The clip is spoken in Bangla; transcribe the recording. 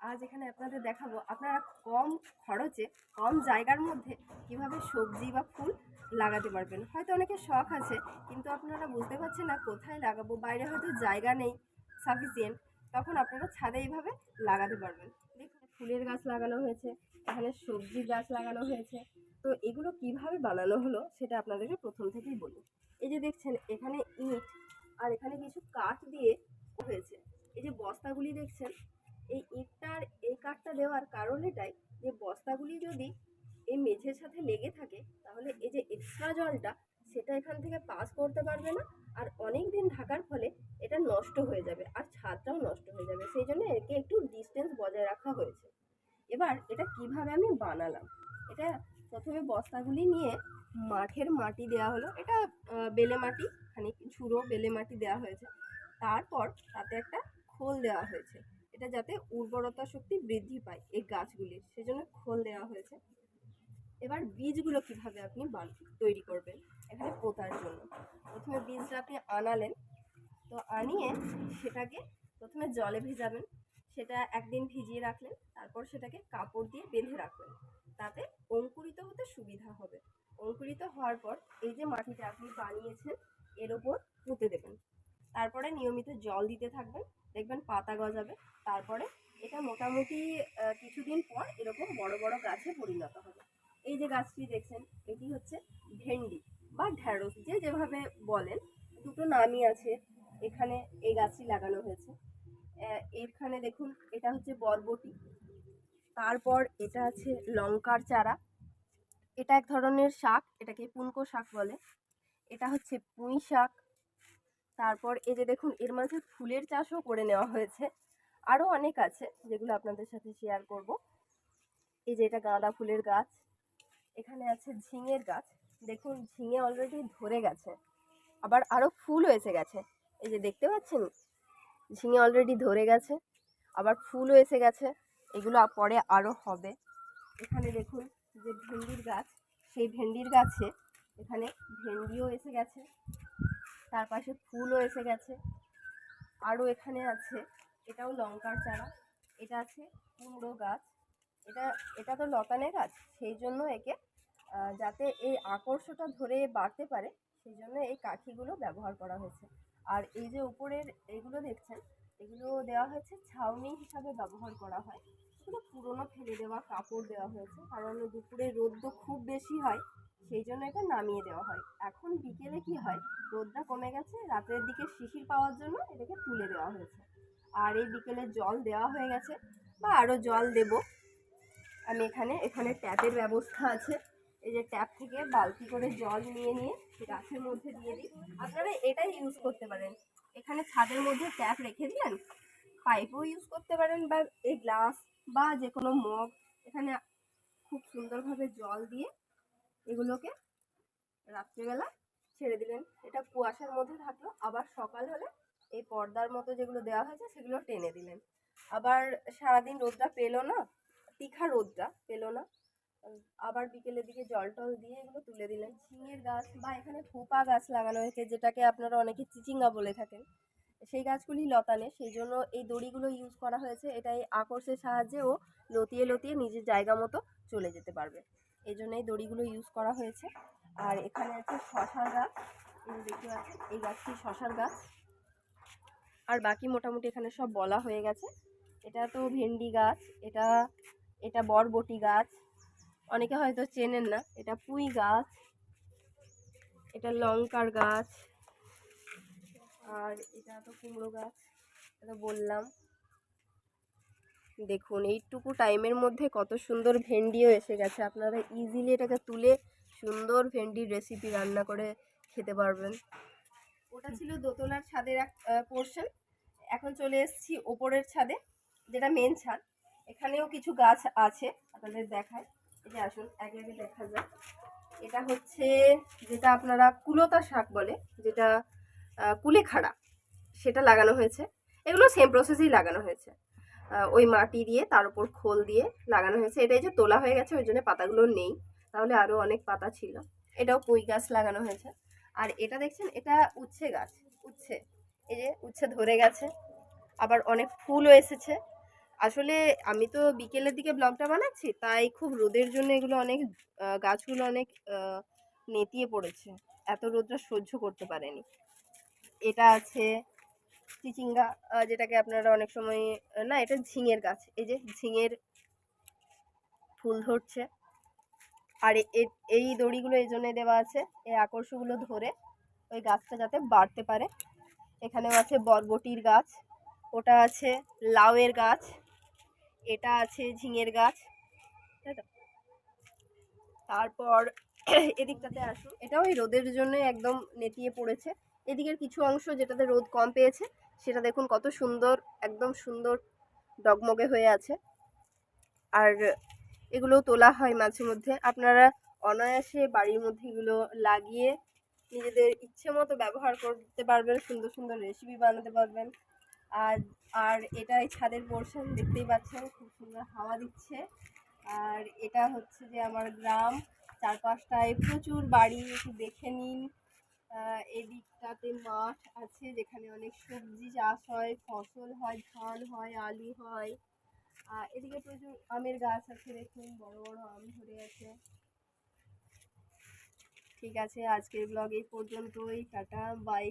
আজ এখানে আপনাদের দেখাবো আপনারা কম খরচে কম জায়গার মধ্যে কিভাবে সবজি বা ফুল লাগাতে পারবেন। হয়তো অনেকের শখ আছে কিন্তু আপনারা বুঝতে পারছেন না কোথায় লাগাবো, বাইরে হয়তো জায়গা নেই সাফিসিয়েন্ট, তখন আপনারা ছাদে এইভাবে লাগাতে পারবেন। দেখুন ফুলের গাছ লাগানো হয়েছে, এখানে সবজির গাছ লাগানো হয়েছে। তো এগুলো কিভাবে বানানো হলো সেটা আপনাদেরকে প্রথম থেকেই বলি। এই যে দেখছেন এখানে ইট আর এখানে কিছু কাঠ দিয়ে হয়েছে। এই যে বস্তাগুলি দেখছেন, এই ইটটার এই কাঠটা দেওয়ার কারণ এটাই যে বস্তাগুলি যদি এই মেঝের সাথে লেগে থাকে তাহলে এই যে এক্সট্রা জলটা সেটা এখান থেকে পাস করতে পারবে না, আর অনেক দিন থাকার ফলে এটা নষ্ট হয়ে যাবে আর ছাদটাও নষ্ট হয়ে যাবে। সেই জন্য একে একটু ডিস্টেন্স বজায় রাখা হয়েছে। এবার এটা কিভাবে আমি বানালাম, এটা প্রথমে বস্তাগুলি নিয়ে মাঠের মাটি দেওয়া হলো, এটা বেলে মাটি, খানিক ঝুড়ো বেলে মাটি দেওয়া হয়েছে। তারপর তাতে একটা খোল দেওয়া হয়েছে, এটা যাতে উর্বরতা শক্তি বৃদ্ধি পায় এই গাছগুলির, সেজন্য খোল দেওয়া হয়েছে। এবার বীজগুলো কিভাবে আপনি তৈরি করবেন এখানে পোঁতার জন্য, প্রথমে বীজটা আপনি আনালেন, তো আনিয়ে সেটাকে প্রথমে জলে ভেজাবেন, সেটা একদিন ভিজিয়ে রাখলেন, তারপর সেটাকে কাপড় দিয়ে বেঁধে রাখবেন, তাতে অঙ্কুরিত হতে সুবিধা হবে। অঙ্কুরিত হওয়ার পর এই যে মাটিটা আপনি বানিয়েছেন এর ওপর পুঁতে দেবেন, তারপরে নিয়মিত জল দিতে থাকবেন, দেখবেন পাতা গজাবে। তারপরে এটা মোটামুটি কিছুদিন পর এরকম বড় বড় গাছে পরিণত হবে। এই যে গাছটি দেখছেন এটি হচ্ছে ভেন্ডি বা ঢ্যাঁড়স, যে যেভাবে বলেন, দুটো নামই আছে। এখানে এই গাছটি লাগানো হয়েছে। এখানে দেখুন এটা হচ্ছে বরবটি, তারপর এটা আছে লঙ্কার চারা, এটা এক ধরনের শাক, এটাকে পুনকো শাক বলে। এটা হচ্ছে পুঁই শাক। তারপর এই যে দেখুন এর মাঝে ফুলের চাষও করে নেওয়া হয়েছে। আরও অনেক আছে যেগুলো আপনাদের সাথে শেয়ার করব। এই যে এটা গাঁদা ফুলের গাছ, এখানে আছে ঝিঙের গাছ, দেখুন ঝিঙে অলরেডি ধরে গেছে, আবার আরও ফুলও এসে গেছে। এই যে দেখতে পাচ্ছেন ঝিঙে অলরেডি ধরে গেছে, আবার ফুলও এসে গেছে, এগুলো পরে আরও হবে। এখানে দেখুন যে ভেন্ডির গাছ, সেই ভেন্ডির গাছে এখানে ভেন্ডিও এসে গেছে, তার পাশে ফুলও এসে গেছে। আরও এখানে আছে, এটাও লঙ্কার চারা, এটা আছে কুমড়ো গাছ। এটা এটা তো লতানে গাছ, সেই জন্য একে যাতে এই আকর্ষণটা ধরে বাড়তে পারে সেই জন্য এই কাঠিগুলো ব্যবহার করা হয়েছে। আর এই যে উপরের এগুলো দেখছেন, এগুলো দেওয়া হয়েছে ছাউনি হিসাবে ব্যবহার করা হয়। এগুলো পুরোনো ফেলে দেওয়া কাপড় দেওয়া হয়েছে, কারণ দুপুরে রোদ খুব বেশি হয়, সেই জন্য এটা নামিয়ে দেওয়া হয়। এখন বিকেলে কি হয়, রোদটা কমে গেছে, রাতের দিকে শিশির পাওয়ার জন্য এটাকে তুলে দেওয়া হয়েছে। আর এই বিকেলে জল দেওয়া হয়ে গেছে বা আরও জল দেব আমি। এখানে ট্যাপের ব্যবস্থা আছে, এই যে ট্যাপ থেকে বালতি করে জল নিয়ে নিয়ে গাছের মধ্যে দিয়ে দিই। আপনারা এটাই ইউজ করতে পারেন, এখানে ছাদের মধ্যে ট্যাপ রেখে দিলেন, পাইপও ইউজ করতে পারেন বা এই গ্লাস বা যে কোনো মগ, এখানে খুব সুন্দরভাবে জল দিয়ে এগুলোকে রাত্রিবেলা ছেড়ে দিলেন, এটা কুয়াশার মধ্যে থাকলো, আবার সকাল হলে এই পর্দার মতো যেগুলো দেওয়া হয়েছে সেগুলো টেনে দিলেন। আবার সারাদিন রোদটা পেলো না, তীখা রোদটা পেলো না, আবার বিকেলের দিকে জল টল দিয়ে এগুলো তুলে দিলেন। ঝিঙের গাছ বা এখানে থোপা গাছ লাগানো হয়েছে, যেটাকে আপনারা অনেকে চিচিঙ্গা বলে থাকেন, সেই গাছগুলি লতানে, সেই জন্য এই দড়িগুলো ইউজ করা হয়েছে। এটা এই আকর্ষের সাহায্যে ও লতিয়ে লতিয়ে নিজের জায়গা মতো চলে যেতে পারবে, এই জন্য এই দড়িগুলো ইউজ করা হয়েছে। আর এখানে আছে শশার গাছ, এই দেখতে পাচ্ছেন এই গাছটি শশার গাছ। আর বাকি মোটামুটি এখানে সব বলা হয়ে গেছে। এটা তো ভেন্ডি গাছ, এটা এটা বরবটি গাছ, অনেকে হয়তো চেনেন না, এটা পুঁই গাছ, এটা লঙ্কার গাছ, আর এটা তো কুমড়ো গাছ, এটা বললাম। দেখুন এইটুকু টাইমের মধ্যে কত সুন্দর ভেন্ডিও এসে গেছে, আপনারা ইজিলি এটাকে তুলে সুন্দর ভেন্ডির রেসিপি রান্না করে খেতে পারবেন। ওটা ছিল দোতলার ছাদের এক পোর্শন, এখন চলে এসেছি ওপরের ছাদে, যেটা মেন ছাদ। এখানেও কিছু গাছ আছে, আপনাদের দেখায়, এই যে আসুন একে একে দেখা যায়। এটা হচ্ছে যেটা আপনারা কুলতা শাক বলে, যেটা কুলেখাড়া, সেটা লাগানো হয়েছে। এগুলো সেম প্রসেসেই লাগানো হয়েছে, ওই মাটি দিয়ে তার উপর খোল দিয়ে লাগানো হয়েছে। এটাই যে তোলা হয়ে গেছে ওই জন্য পাতাগুলো নেই, তাহলে আরও অনেক পাতা ছিল। এটাও পুঁই গাছ লাগানো হয়েছে। আর এটা দেখছেন এটা উচ্ছে গাছ, উচ্ছে, এই যে উচ্ছে ধরে গেছে, আবার অনেক ফুলও এসেছে। আসলে আমি তো বিকেলের দিকে ব্লগটা বানাচ্ছি, তাই খুব রোদের জন্য এগুলো অনেক গাছগুলো অনেক নেতিয়ে পড়েছে, এত রোদটা সহ্য করতে পারেনি। এটা আছে চিচিঙ্গা, যেটাকে আপনারা অনেক সময়, না এটা ঝিঙের গাছ, এই যে ঝিঙের ফুল ধরছে। আর এই দড়িগুলো এই জন্য দেওয়া আছে, এই আকর্ষগুলো ধরে ওই গাছটা যাতে বাড়তে পারে। এখানেও আছে বরবটির গাছ, ওটা আছে লাউয়ের গাছ, এটা আছে ঝিঙের গাছ, তাই তো। তারপর এদিকটাতে আসুন, এটাও ওই রোদের জন্য একদম নেতিয়ে পড়েছে। এদিকের কিছু অংশ যেটাতে রোদ কম পেয়েছে সেটা দেখুন কত সুন্দর, একদম সুন্দর ডগমগে হয়ে আছে। আর এগুলো তোলা হয় মাঝে মধ্যে, আপনারা অনায়াসে বাড়ির মধ্যে এগুলো লাগিয়ে নিজেদের ইচ্ছে মতো ব্যবহার করতে পারবেন, সুন্দর সুন্দর রেসিপি বানাতে পারবেন। আর আর এটাই ছাদের পোর্শন, দেখতেই পাচ্ছেন খুব সুন্দর হাওয়া দিচ্ছে। আর এটা হচ্ছে যে আমার গ্রাম, চারপাশটায় প্রচুর বাড়ি, একটু দেখে নিন। এদিকটাতে মাঠ আছে যেখানে অনেক সবজি চাষ হয়, ফসল হয়, ধান হয়, আলু হয়। এদিকে প্রচুর আমের গাছ আছে, দেখুন বড় বড় আম ধরে আছে। ঠিক আছে, আজকের ব্লগ এই পর্যন্তই, টাটা বাই।